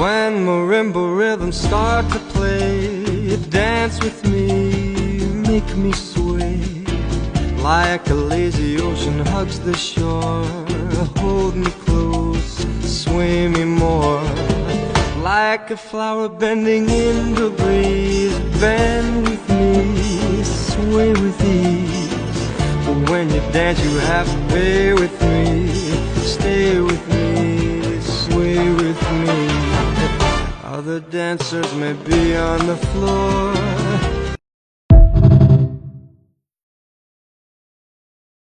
When marimba rhythms start to play, dance with me, make me sway. Like a lazy ocean hugs the shore, hold me close, sway me more. Like a flower bending in the breeze, bend with me, sway with ease. But when you dance you have to pay with me, stay with me, sway with me. Other dancers may be on the floor,